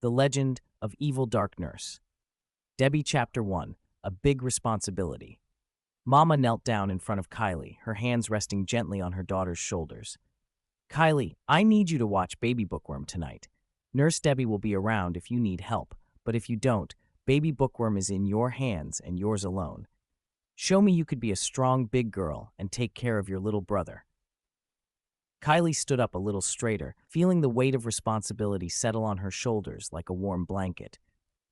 The Legend of Evil Dark Nurse. Debbie Chapter 1. A Big Responsibility. Mama knelt down in front of Kylie, her hands resting gently on her daughter's shoulders. Kylie, I need you to watch Baby Bookworm tonight. Nurse Debbie will be around if you need help, but if you don't, Baby Bookworm is in your hands and yours alone. Show me you could be a strong big girl and take care of your little brother. Kylie stood up a little straighter, feeling the weight of responsibility settle on her shoulders like a warm blanket.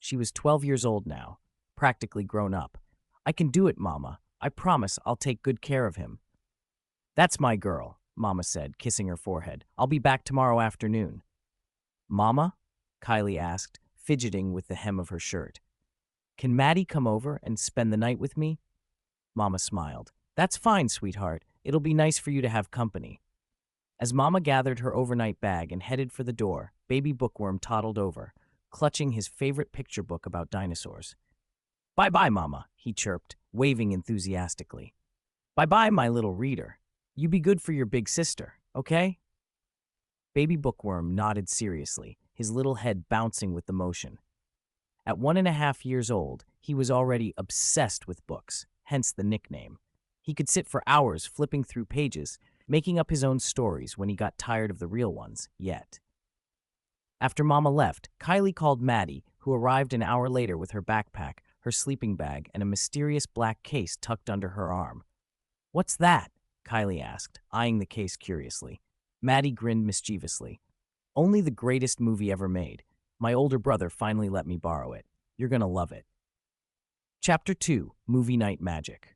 She was 12 years old now, practically grown up. I can do it, Mama. I promise I'll take good care of him. That's my girl, Mama said, kissing her forehead. I'll be back tomorrow afternoon. Mama? Kylie asked, fidgeting with the hem of her shirt. Can Maddie come over and spend the night with me? Mama smiled. That's fine, sweetheart. It'll be nice for you to have company. As Mama gathered her overnight bag and headed for the door, Baby Bookworm toddled over, clutching his favorite picture book about dinosaurs. Bye-bye, Mama, he chirped, waving enthusiastically. Bye-bye, my little reader. You be good for your big sister, okay? Baby Bookworm nodded seriously, his little head bouncing with the motion. At 1.5 years old, he was already obsessed with books, hence the nickname. He could sit for hours flipping through pages, making up his own stories when he got tired of the real ones, yet. After Mama left, Kylie called Maddie, who arrived an hour later with her backpack, her sleeping bag, and a mysterious black case tucked under her arm. What's that? Kylie asked, eyeing the case curiously. Maddie grinned mischievously. Only the greatest movie ever made. My older brother finally let me borrow it. You're gonna love it. Chapter 2. Movie Night Magic.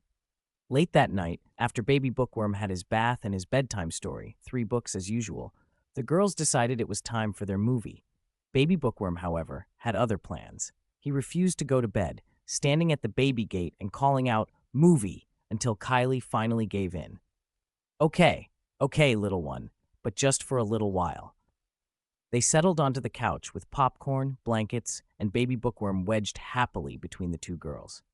Late that night, after Baby Bookworm had his bath and his bedtime story, 3 books as usual, the girls decided it was time for their movie. Baby Bookworm, however, had other plans. He refused to go to bed, standing at the baby gate and calling out, "Movie," until Kylie finally gave in. Okay, little one, but just for a little while. They settled onto the couch with popcorn, blankets, and Baby Bookworm wedged happily between the 2 girls.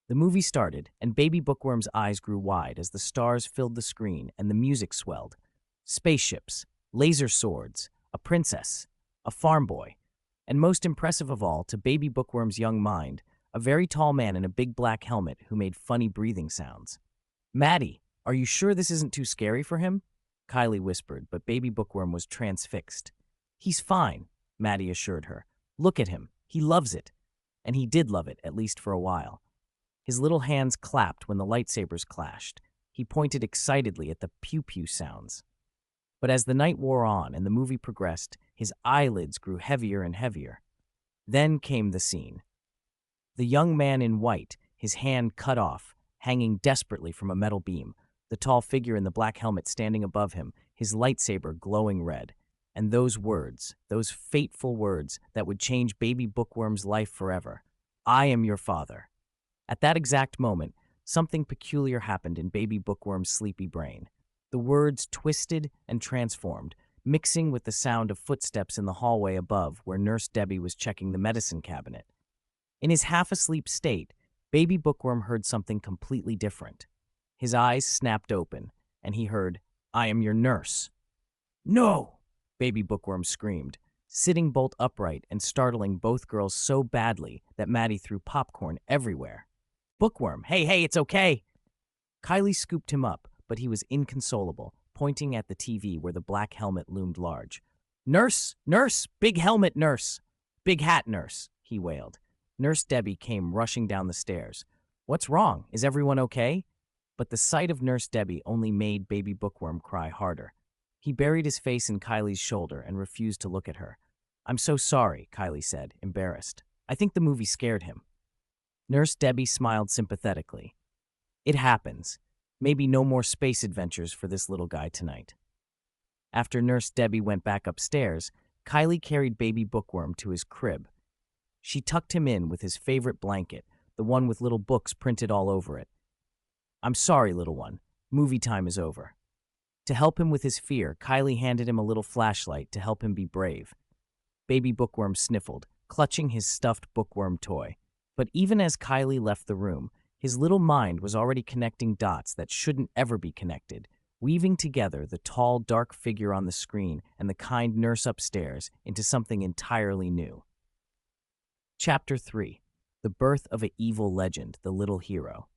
The movie started, and Baby Bookworm's eyes grew wide as the stars filled the screen and the music swelled. Spaceships, laser swords, a princess, a farm boy, and most impressive of all to Baby Bookworm's young mind, a very tall man in a big black helmet who made funny breathing sounds. Maddie, are you sure this isn't too scary for him? Kylie whispered, but Baby Bookworm was transfixed. He's fine, Maddie assured her. Look at him. He loves it. And he did love it, at least for a while. His little hands clapped when the lightsabers clashed. He pointed excitedly at the pew-pew sounds. But as the night wore on and the movie progressed, his eyelids grew heavier and heavier. Then came the scene. The young man in white, his hand cut off, hanging desperately from a metal beam, the tall figure in the black helmet standing above him, his lightsaber glowing red. And those words, those fateful words that would change Baby Bookworm's life forever. I am your father. At that exact moment, something peculiar happened in Baby Bookworm's sleepy brain. The words twisted and transformed, mixing with the sound of footsteps in the hallway above where Nurse Debbie was checking the medicine cabinet. In his half-asleep state, Baby Bookworm heard something completely different. His eyes snapped open, and he heard, I am your nurse. No! Baby Bookworm screamed, sitting bolt upright and startling both girls so badly that Maddie threw popcorn everywhere. Bookworm, hey, it's okay. Kylie scooped him up, but he was inconsolable, pointing at the TV where the black helmet loomed large. Nurse, big helmet nurse, big hat nurse, he wailed. Nurse Debbie came rushing down the stairs. What's wrong? Is everyone okay? But the sight of Nurse Debbie only made Baby Bookworm cry harder. He buried his face in Kylie's shoulder and refused to look at her. I'm so sorry, Kylie said, embarrassed. I think the movie scared him. Nurse Debbie smiled sympathetically. It happens. Maybe no more space adventures for this little guy tonight. After Nurse Debbie went back upstairs, Kylie carried Baby Bookworm to his crib. She tucked him in with his favorite blanket, the one with little books printed all over it. I'm sorry, little one. Movie time is over. To help him with his fear, Kylie handed him a little flashlight to help him be brave. Baby Bookworm sniffled, clutching his stuffed bookworm toy. But even as Kylie left the room, his little mind was already connecting dots that shouldn't ever be connected, weaving together the tall, dark figure on the screen and the kind nurse upstairs into something entirely new. Chapter 3. The Birth of an Evil Legend, The Little Hero.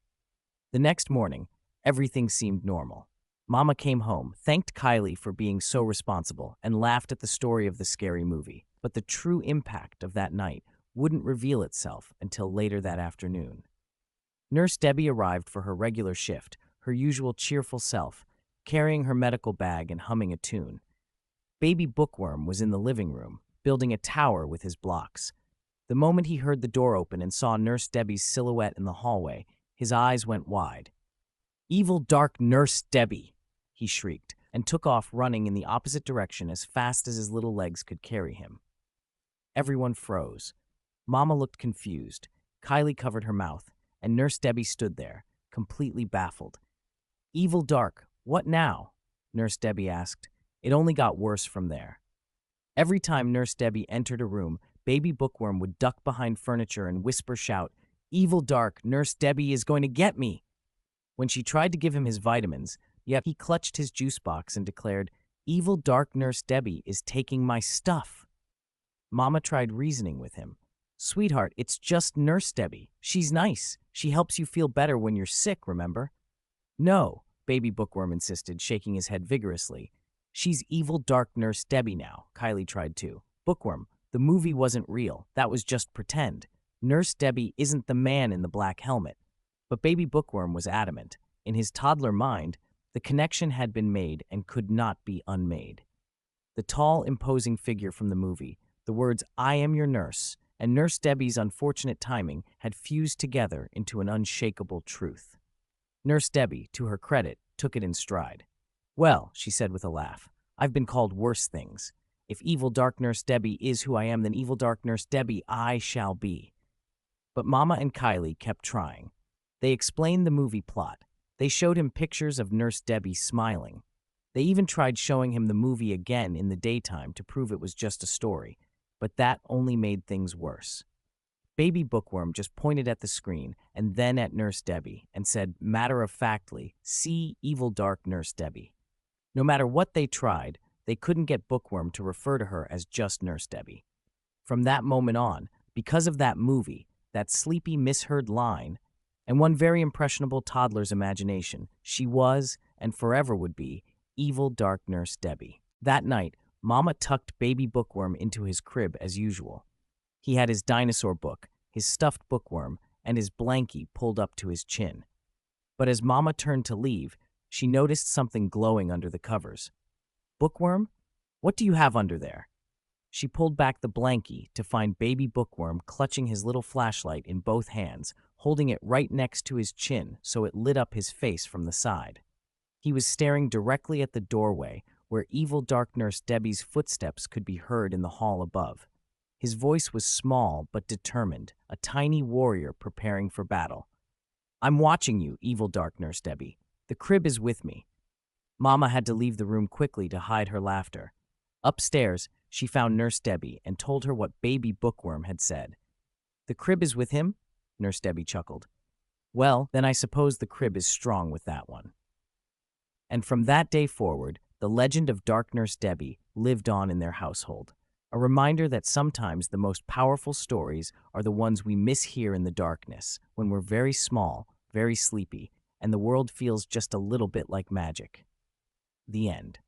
The next morning, everything seemed normal. Mama came home, thanked Kylie for being so responsible, and laughed at the story of the scary movie. But the true impact of that night wouldn't reveal itself until later that afternoon. Nurse Debbie arrived for her regular shift, her usual cheerful self, carrying her medical bag and humming a tune. Baby Bookworm was in the living room, building a tower with his blocks. The moment he heard the door open and saw Nurse Debbie's silhouette in the hallway, his eyes went wide. "Evil dark Nurse Debbie!" he shrieked, and took off running in the opposite direction as fast as his little legs could carry him. Everyone froze. Mama looked confused. Kylie covered her mouth, and Nurse Debbie stood there, completely baffled. "Evil dark, what now?" Nurse Debbie asked. It only got worse from there. Every time Nurse Debbie entered a room, Baby Bookworm would duck behind furniture and whisper shout, "Evil dark, Nurse Debbie is going to get me!" When she tried to give him his vitamins, yet he clutched his juice box and declared, "Evil dark Nurse Debbie is taking my stuff." Mama tried reasoning with him. "Sweetheart, it's just Nurse Debbie. She's nice. She helps you feel better when you're sick, remember?" "No," Baby Bookworm insisted, shaking his head vigorously. "She's evil dark Nurse Debbie now." Kylie tried too. "Bookworm, the movie wasn't real. That was just pretend. Nurse Debbie isn't the man in the black helmet." But Baby Bookworm was adamant. In his toddler mind, the connection had been made and could not be unmade. The tall, imposing figure from the movie, the words "I am your nurse," and Nurse Debbie's unfortunate timing had fused together into an unshakable truth. Nurse Debbie, to her credit, took it in stride. "Well," she said with a laugh, "I've been called worse things. If evil dark Nurse Debbie is who I am, then evil dark Nurse Debbie I shall be." But Mama and Kylie kept trying. They explained the movie plot. They showed him pictures of Nurse Debbie smiling. They even tried showing him the movie again in the daytime to prove it was just a story, but that only made things worse. Baby Bookworm just pointed at the screen and then at Nurse Debbie and said matter-of-factly, "See evil dark Nurse Debbie." No matter what they tried, they couldn't get Bookworm to refer to her as just Nurse Debbie. From that moment on, because of that movie, that sleepy misheard line, and one very impressionable toddler's imagination, she was, and forever would be, evil dark Nurse Debbie. That night, Mama tucked Baby Bookworm into his crib as usual. He had his dinosaur book, his stuffed bookworm, and his blankie pulled up to his chin. But as Mama turned to leave, she noticed something glowing under the covers. "Bookworm, what do you have under there?" She pulled back the blankie to find Baby Bookworm clutching his little flashlight in both hands, holding it right next to his chin so it lit up his face from the side. He was staring directly at the doorway where evil dark Nurse Debbie's footsteps could be heard in the hall above. His voice was small but determined, a tiny warrior preparing for battle. "I'm watching you, evil dark Nurse Debbie. The crib is with me." Mama had to leave the room quickly to hide her laughter. Upstairs, she found Nurse Debbie and told her what Baby Bookworm had said. "The crib is with him?" Nurse Debbie chuckled. "Well, then I suppose the crib is strong with that one." And from that day forward, the legend of Dark Nurse Debbie lived on in their household, a reminder that sometimes the most powerful stories are the ones we mishear in the darkness, when we're very small, very sleepy, and the world feels just a little bit like magic. The end.